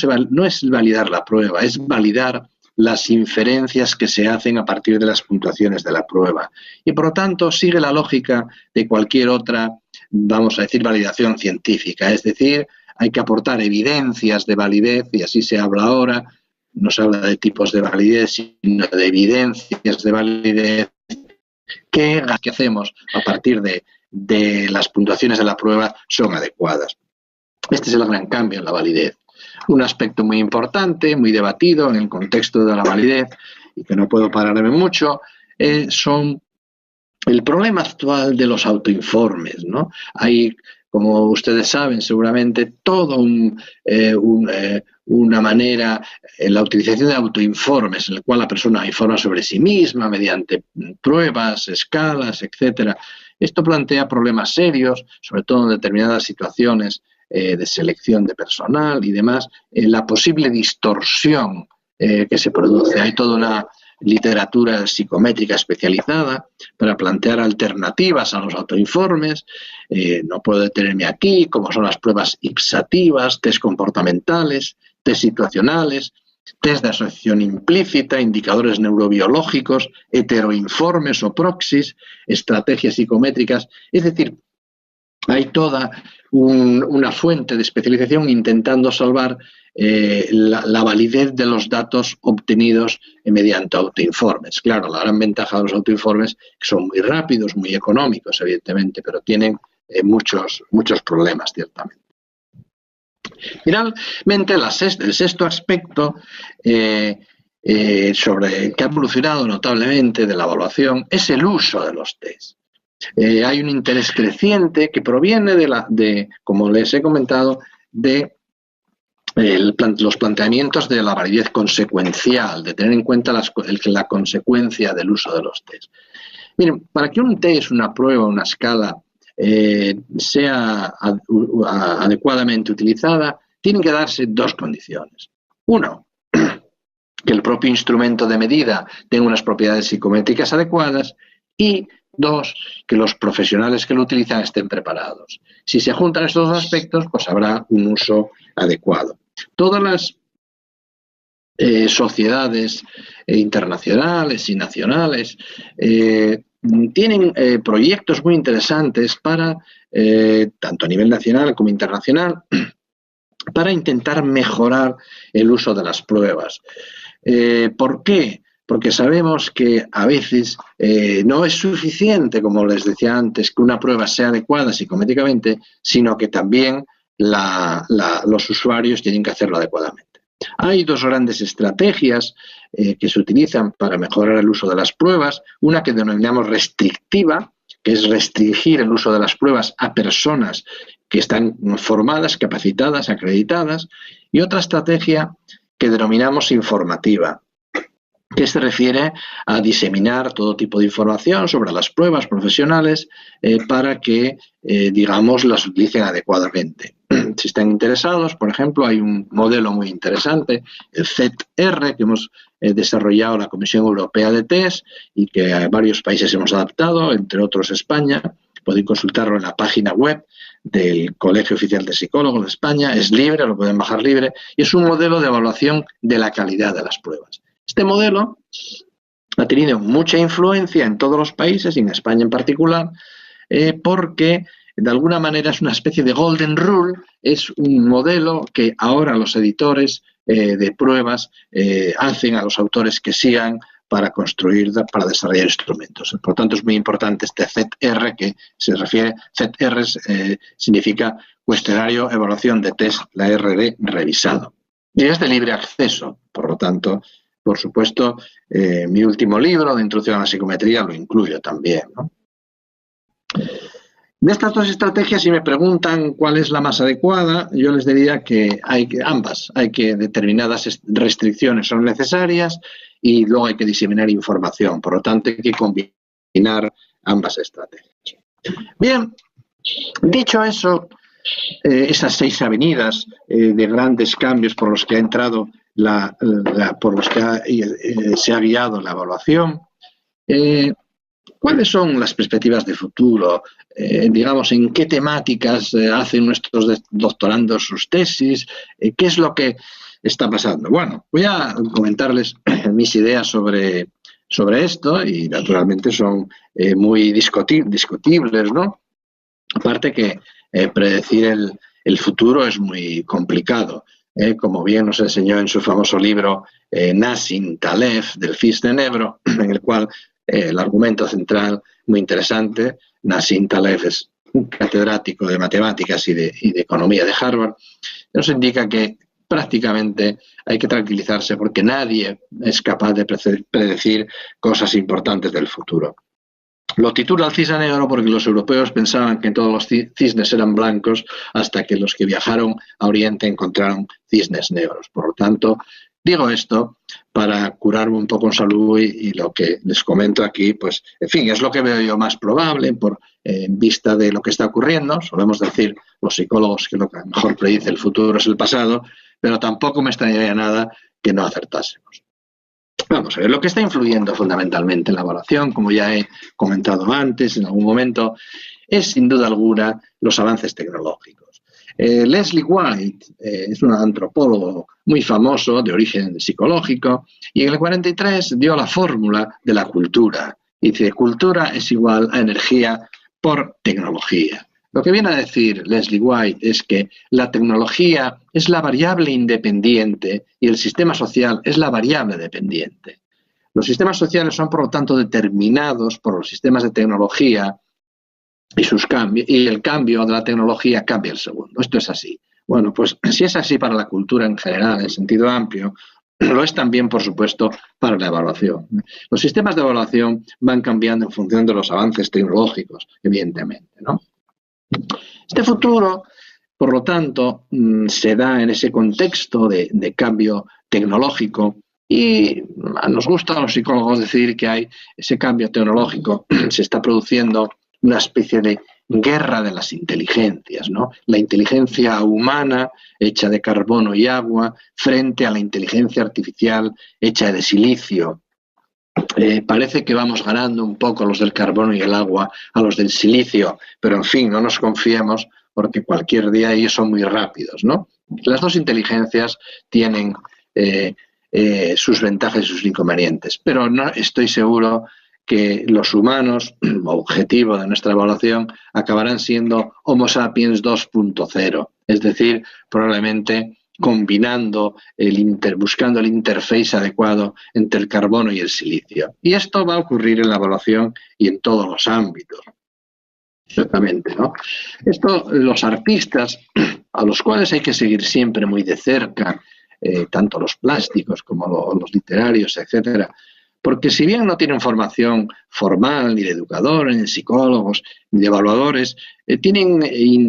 [SPEAKER 2] es validar la prueba, es validar las inferencias que se hacen a partir de las puntuaciones de la prueba. Y por lo tanto sigue la lógica de cualquier otra, vamos a decir, validación científica. Es decir, hay que aportar evidencias de validez, y así se habla ahora. No se habla de tipos de validez, sino de evidencias de validez que las que hacemos a partir de las puntuaciones de la prueba son adecuadas. Este es el gran cambio en la validez. Un aspecto muy importante, muy debatido en el contexto de la validez, y que no puedo pararme mucho, son el problema actual de los autoinformes, ¿no? Hay, como ustedes saben, seguramente todo una manera, la utilización de autoinformes, en el cual la persona informa sobre sí misma mediante pruebas, escalas, etcétera. Esto plantea problemas serios, sobre todo en determinadas situaciones de selección de personal y demás, la posible distorsión que se produce. Hay toda una literatura psicométrica especializada para plantear alternativas a los autoinformes. No puedo detenerme aquí, como son las pruebas ipsativas, test comportamentales, test situacionales, test de asociación implícita, indicadores neurobiológicos, heteroinformes o proxies, estrategias psicométricas. Es decir, hay toda una fuente de especialización intentando salvar la validez de los datos obtenidos mediante autoinformes. Claro, la gran ventaja de los autoinformes es que son muy rápidos, muy económicos, evidentemente, pero tienen muchos problemas, ciertamente. Finalmente, el sexto aspecto sobre que ha evolucionado notablemente de la evaluación es el uso de los test. Hay un interés creciente que proviene como les he comentado, de los planteamientos de la validez consecuencial, de tener en cuenta la consecuencia del uso de los test. Miren, para que un test, una prueba, una escala sea adecuadamente utilizada, tienen que darse dos condiciones. Uno, que el propio instrumento de medida tenga unas propiedades psicométricas adecuadas, y dos, que los profesionales que lo utilizan estén preparados. Si se juntan estos dos aspectos, pues habrá un uso adecuado. Todas las sociedades internacionales y nacionales tienen proyectos muy interesantes para, tanto a nivel nacional como internacional, para intentar mejorar el uso de las pruebas. ¿Por qué? Porque sabemos que a veces no es suficiente, como les decía antes, que una prueba sea adecuada psicométricamente, sino que también los usuarios tienen que hacerlo adecuadamente. Hay dos grandes estrategias que se utilizan para mejorar el uso de las pruebas. Una que denominamos restrictiva, que es restringir el uso de las pruebas a personas que están formadas, capacitadas, acreditadas, y otra estrategia que denominamos informativa, que se refiere a diseminar todo tipo de información sobre las pruebas profesionales para que, digamos, las utilicen adecuadamente. Si están interesados, por ejemplo, hay un modelo muy interesante, el ZET-R, que hemos desarrollado la Comisión Europea de Test y que a varios países hemos adaptado, entre otros España. Pueden consultarlo en la página web del Colegio Oficial de Psicólogos de España. Es libre, lo pueden bajar libre, y es un modelo de evaluación de la calidad de las pruebas. Este modelo ha tenido mucha influencia en todos los países y en España en particular, porque de alguna manera es una especie de golden rule, es un modelo que ahora los editores de pruebas hacen a los autores que sigan para construir, para desarrollar instrumentos. Por lo tanto, es muy importante este ZET-R, que se refiere, ZET-R significa Cuestionario Evaluación de Test, la RD revisado. Y es de libre acceso, por lo tanto, por supuesto, mi último libro de Introducción a la Psicometría lo incluyo también, ¿no? De estas dos estrategias, si me preguntan cuál es la más adecuada, yo les diría que ambas. Hay que determinadas restricciones son necesarias y luego hay que diseminar información. Por lo tanto, hay que combinar ambas estrategias. Bien, dicho eso, esas 6 avenidas de grandes cambios por los que ha entrado, por los que se ha guiado la evaluación, ¿cuáles son las perspectivas de futuro? Digamos, ¿en qué temáticas hacen nuestros doctorandos sus tesis? ¿Qué es lo que está pasando? Bueno, voy a comentarles mis ideas sobre esto y naturalmente son muy discutibles, ¿no? Aparte que predecir el futuro es muy complicado. Como bien nos enseñó en su famoso libro Nassim Taleb, del Cisne Negro, en el cual el argumento central, muy interesante, Nassim Taleb es un catedrático de matemáticas y de economía de Harvard, nos indica que prácticamente hay que tranquilizarse porque nadie es capaz de predecir cosas importantes del futuro. Lo titula el cisne negro porque los europeos pensaban que todos los cisnes eran blancos hasta que los que viajaron a Oriente encontraron cisnes negros. Por lo tanto, digo esto para curarme un poco en salud y lo que les comento aquí, pues, en fin, es lo que veo yo más probable en vista de lo que está ocurriendo. Solemos decir los psicólogos que lo que mejor predice el futuro es el pasado, pero tampoco me extrañaría nada que no acertásemos. Vamos a ver, lo que está influyendo fundamentalmente en la evaluación, como ya he comentado antes en algún momento, es sin duda alguna los avances tecnológicos. Leslie White es un antropólogo muy famoso de origen psicológico y en el 43 dio la fórmula de la cultura. Dice, cultura es igual a energía por tecnología. Lo que viene a decir Leslie White es que la tecnología es la variable independiente y el sistema social es la variable dependiente. Los sistemas sociales son, por lo tanto, determinados por los sistemas de tecnología y el cambio de la tecnología cambia el segundo. Esto es así. Bueno, pues si es así para la cultura en general, en sentido amplio, lo es también, por supuesto, para la evaluación. Los sistemas de evaluación van cambiando en función de los avances tecnológicos, evidentemente, ¿no? Este futuro, por lo tanto, se da en ese contexto de cambio tecnológico y nos gusta a los psicólogos decir que hay ese cambio tecnológico, se está produciendo una especie de guerra de las inteligencias, ¿no? La inteligencia humana hecha de carbono y agua frente a la inteligencia artificial hecha de silicio. Parece que vamos ganando un poco los del carbono y el agua a los del silicio, pero en fin, no nos confiemos porque cualquier día ellos son muy rápidos, ¿no? Las dos inteligencias tienen sus ventajas y sus inconvenientes, pero no estoy seguro que los humanos, objetivo de nuestra evaluación, acabarán siendo Homo sapiens 2.0, es decir, probablemente combinando, buscando el interface adecuado entre el carbono y el silicio. Y esto va a ocurrir en la evaluación y en todos los ámbitos. Exactamente, ¿no? Esto, los artistas, a los cuales hay que seguir siempre muy de cerca, tanto los plásticos como los literarios, etcétera, porque si bien no tienen formación formal ni de educadores, ni de psicólogos, ni de evaluadores,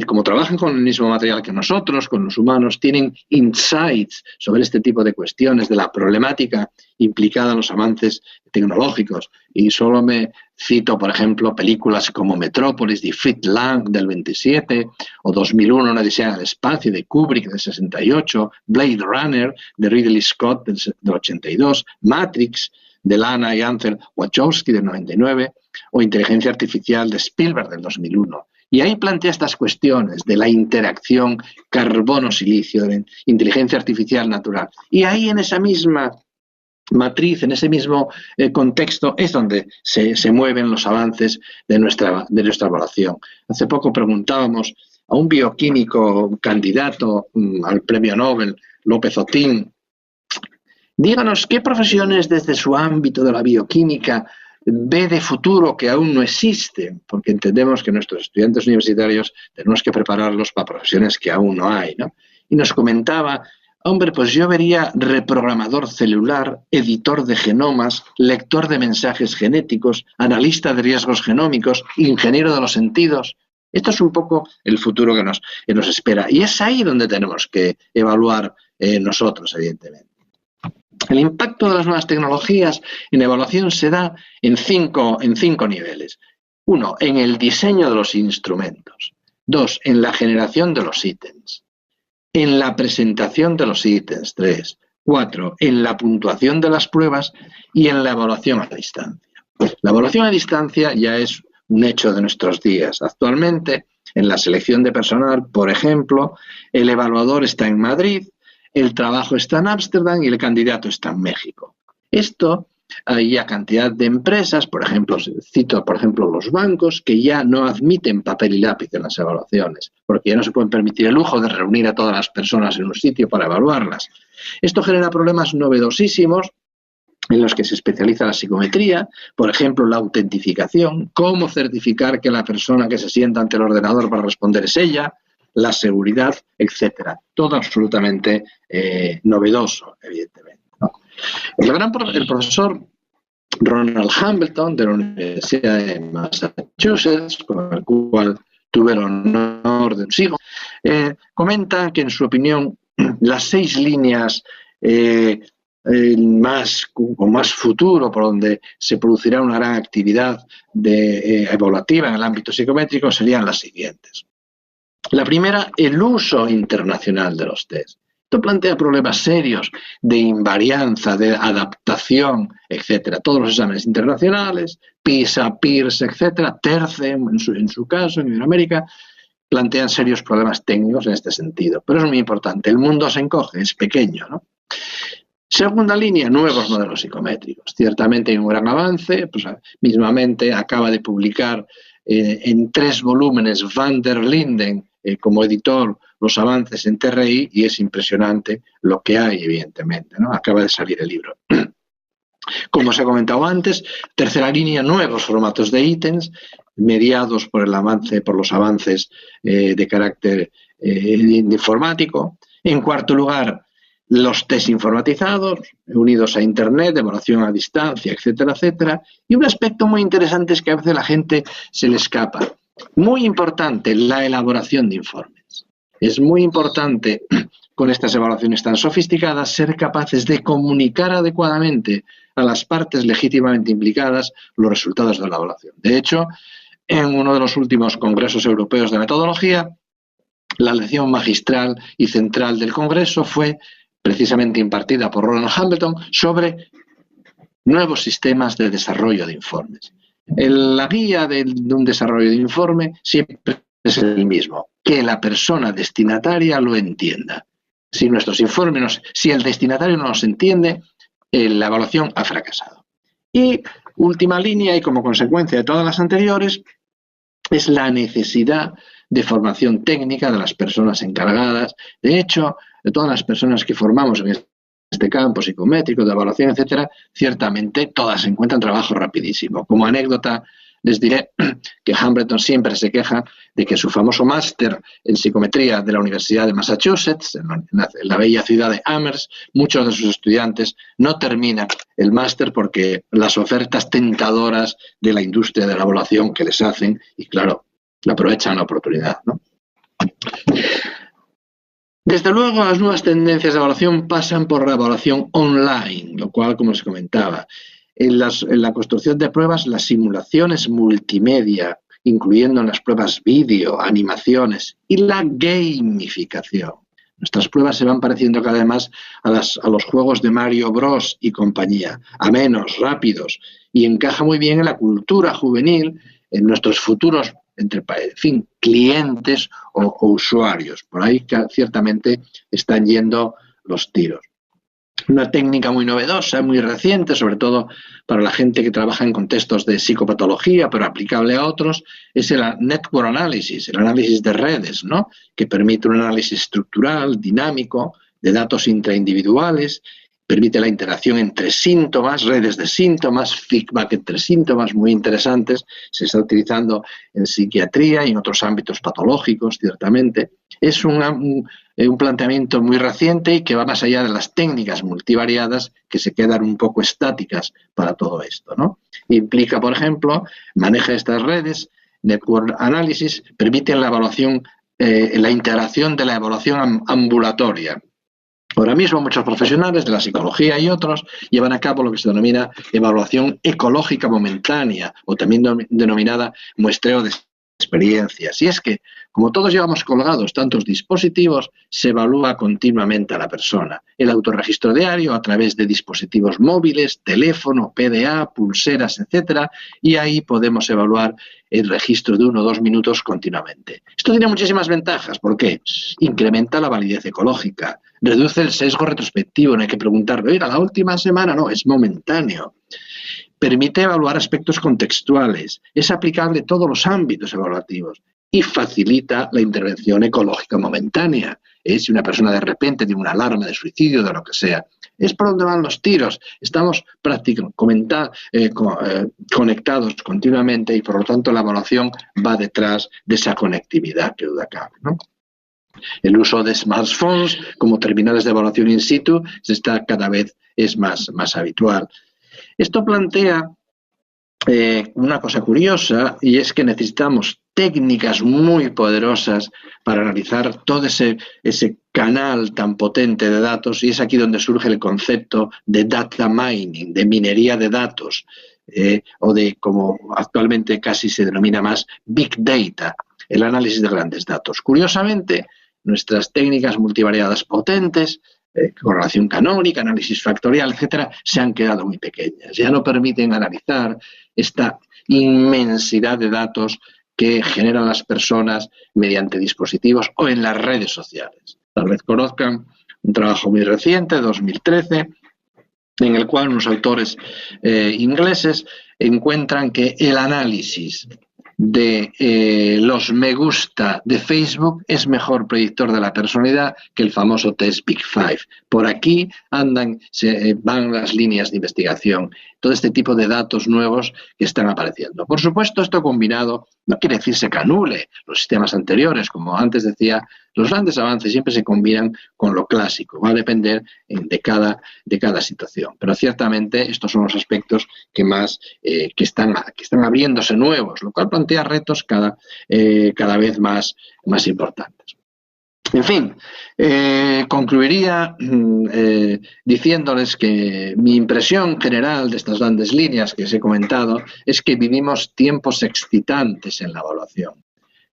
[SPEAKER 2] como trabajan con el mismo material que nosotros, con los humanos, tienen insights sobre este tipo de cuestiones, de la problemática implicada en los avances tecnológicos. Y solo me cito, por ejemplo, películas como Metrópolis de Fritz Lang del 27, o 2001, Una odisea en el espacio de Kubrick del 68, Blade Runner de Ridley Scott del 82, Matrix de Lana y Anthony Wachowski del 99 o Inteligencia Artificial de Spielberg del 2001. Y ahí plantea estas cuestiones de la interacción carbono-silicio, de inteligencia artificial natural. Y ahí en esa misma matriz, en ese mismo contexto, es donde se mueven los avances de nuestra evaluación. Hace poco preguntábamos a un bioquímico candidato al premio Nobel, López Otín, díganos qué profesiones desde su ámbito de la bioquímica ve de futuro que aún no existen, porque entendemos que nuestros estudiantes universitarios tenemos que prepararlos para profesiones que aún no hay, ¿no? Y nos comentaba, hombre, pues yo vería reprogramador celular, editor de genomas, lector de mensajes genéticos, analista de riesgos genómicos, ingeniero de los sentidos. Esto es un poco el futuro que nos espera. Y es ahí donde tenemos que evaluar nosotros, evidentemente. El impacto de las nuevas tecnologías en evaluación se da en cinco niveles. 1, en el diseño de los instrumentos. 2, en la generación de los ítems. En la presentación de los ítems. 3. 4, en la puntuación de las pruebas y en la evaluación a distancia. La evaluación a distancia ya es un hecho de nuestros días. Actualmente, en la selección de personal, por ejemplo, el evaluador está en Madrid, el trabajo está en Ámsterdam y el candidato está en México. Esto hay ya cantidad de empresas, por ejemplo, cito por ejemplo los bancos, que ya no admiten papel y lápiz en las evaluaciones, porque ya no se pueden permitir el lujo de reunir a todas las personas en un sitio para evaluarlas. Esto genera problemas novedosísimos en los que se especializa la psicometría, por ejemplo, la autentificación, cómo certificar que la persona que se sienta ante el ordenador para responder es ella, la seguridad, etcétera. Todo absolutamente novedoso, evidentemente, ¿no? El profesor Ronald Hambleton, de la Universidad de Massachusetts, con el cual tuve el honor de sigo, comenta que, en su opinión, las 6 líneas con más futuro, por donde se producirá una gran actividad evaluativa en el ámbito psicométrico, serían las siguientes. La primera, el uso internacional de los test. Esto plantea problemas serios de invarianza, de adaptación, etcétera. Todos los exámenes internacionales, PISA, PIRS, etcétera, TERCE, en su caso, en Iberoamérica, plantean serios problemas técnicos en este sentido. Pero es muy importante. El mundo se encoge, es pequeño, ¿no? Segunda línea, nuevos modelos psicométricos. Ciertamente hay un gran avance. Pues, mismamente acaba de publicar en 3 volúmenes Van der Linden, como editor, los avances en TRI, y es impresionante lo que hay, evidentemente, ¿no? Acaba de salir el libro. Como os he comentado antes, tercera línea, nuevos formatos de ítems, mediados por los avances de carácter informático. En cuarto lugar, los test informatizados, unidos a Internet, evaluación a distancia, etcétera, etcétera. Y un aspecto muy interesante es que a veces la gente se le escapa. Muy importante, la elaboración de informes. Es muy importante, con estas evaluaciones tan sofisticadas, ser capaces de comunicar adecuadamente a las partes legítimamente implicadas los resultados de la evaluación. De hecho, en uno de los últimos congresos europeos de metodología, la lección magistral y central del congreso fue precisamente impartida por Ronald Hambleton sobre nuevos sistemas de desarrollo de informes. La guía de un desarrollo de informe siempre es el mismo, que la persona destinataria lo entienda. Si el destinatario no los entiende, la evaluación ha fracasado. Y última línea, y como consecuencia de todas las anteriores, es la necesidad de formación técnica de las personas encargadas. De hecho, de todas las personas que formamos en este campo psicométrico, de evaluación, etcétera, ciertamente todas encuentran trabajo rapidísimo. Como anécdota, les diré que Hambleton siempre se queja de que su famoso máster en psicometría de la Universidad de Massachusetts, en la bella ciudad de Amherst, muchos de sus estudiantes no terminan el máster porque las ofertas tentadoras de la industria de la evaluación que les hacen, y claro, aprovechan la oportunidad, ¿no? Desde luego, las nuevas tendencias de evaluación pasan por la evaluación online, lo cual, como se comentaba, en la construcción de pruebas, las simulaciones multimedia, incluyendo en las pruebas vídeo, animaciones, y la gamificación. Nuestras pruebas se van pareciendo cada vez más a los juegos de Mario Bros. Y compañía, amenos, rápidos, y encaja muy bien en la cultura juvenil, en nuestros futuros clientes o usuarios. Por ahí ciertamente están yendo los tiros. Una técnica muy novedosa, muy reciente, sobre todo para la gente que trabaja en contextos de psicopatología, pero aplicable a otros, es el network analysis, el análisis de redes, ¿no? Que permite un análisis estructural, dinámico, de datos intraindividuales, permite la interacción entre síntomas, redes de síntomas, feedback entre síntomas, muy interesantes. Se está utilizando en psiquiatría y en otros ámbitos patológicos, ciertamente. Es un planteamiento muy reciente y que va más allá de las técnicas multivariadas que se quedan un poco estáticas para todo esto, ¿no? Implica, por ejemplo, maneja estas redes, network analysis, permite la evaluación, la integración de la evaluación ambulatoria. Ahora mismo muchos profesionales de la psicología y otros llevan a cabo lo que se denomina evaluación ecológica momentánea o también denominada muestreo de experiencias. Y es que Como todos llevamos colgados tantos dispositivos, se evalúa continuamente a la persona. El autorregistro diario a través de dispositivos móviles, teléfono, PDA, pulseras, etcétera, y ahí podemos evaluar el registro de 1 o 2 minutos continuamente. Esto tiene muchísimas ventajas. ¿Por qué? Incrementa la validez ecológica, reduce el sesgo retrospectivo, no hay que preguntarle, oiga, la última semana, no, es momentáneo. Permite evaluar aspectos contextuales, es aplicable a todos los ámbitos evaluativos y facilita la intervención ecológica momentánea. Si una persona de repente tiene una alarma de suicidio, de lo que sea, es por donde van los tiros. Estamos conectados continuamente y, por lo tanto, la evaluación va detrás de esa conectividad, que duda cabe, ¿no? El uso de smartphones como terminales de evaluación in situ cada vez es más habitual. Esto plantea una cosa curiosa, y es que necesitamos técnicas muy poderosas para analizar todo ese canal tan potente de datos, y es aquí donde surge el concepto de data mining, de minería de datos, o de, como actualmente casi se denomina más, big data, el análisis de grandes datos. Curiosamente, nuestras técnicas multivariadas potentes, correlación canónica, análisis factorial, etcétera, se han quedado muy pequeñas. Ya no permiten analizar esta inmensidad de datos que generan las personas mediante dispositivos o en las redes sociales. Tal vez conozcan un trabajo muy reciente, 2013, en el cual unos autores ingleses encuentran que el análisis de los me gusta de Facebook es mejor predictor de la personalidad que el famoso test Big Five. Por aquí van las líneas de investigación, todo este tipo de datos nuevos que están apareciendo. Por supuesto, esto combinado no quiere decirse que anule los sistemas anteriores. Como antes decía, los grandes avances siempre se combinan con lo clásico. Va a depender de cada situación. Pero ciertamente estos son los aspectos que están abriéndose nuevos, lo cual plantea retos cada vez más importantes. En fin, concluiría diciéndoles que mi impresión general de estas grandes líneas que os he comentado es que vivimos tiempos excitantes en la evaluación,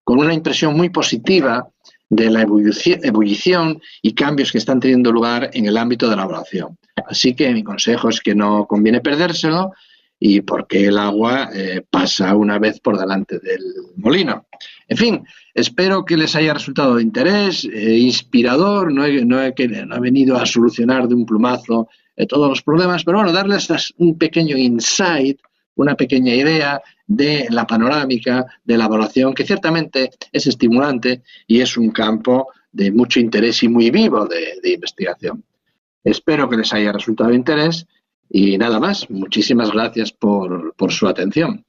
[SPEAKER 2] con una impresión muy positiva de la ebullición y cambios que están teniendo lugar en el ámbito de la evaluación. Así que mi consejo es que no conviene perdérselo, y porque el agua pasa una vez por delante del molino. En fin, espero que les haya resultado de interés, inspirador. No he venido a solucionar de un plumazo todos los problemas, pero bueno, darles un pequeño insight, una pequeña idea de la panorámica de la evaluación, que ciertamente es estimulante y es un campo de mucho interés y muy vivo de investigación. Espero que les haya resultado de interés. Y nada más, muchísimas gracias por su atención.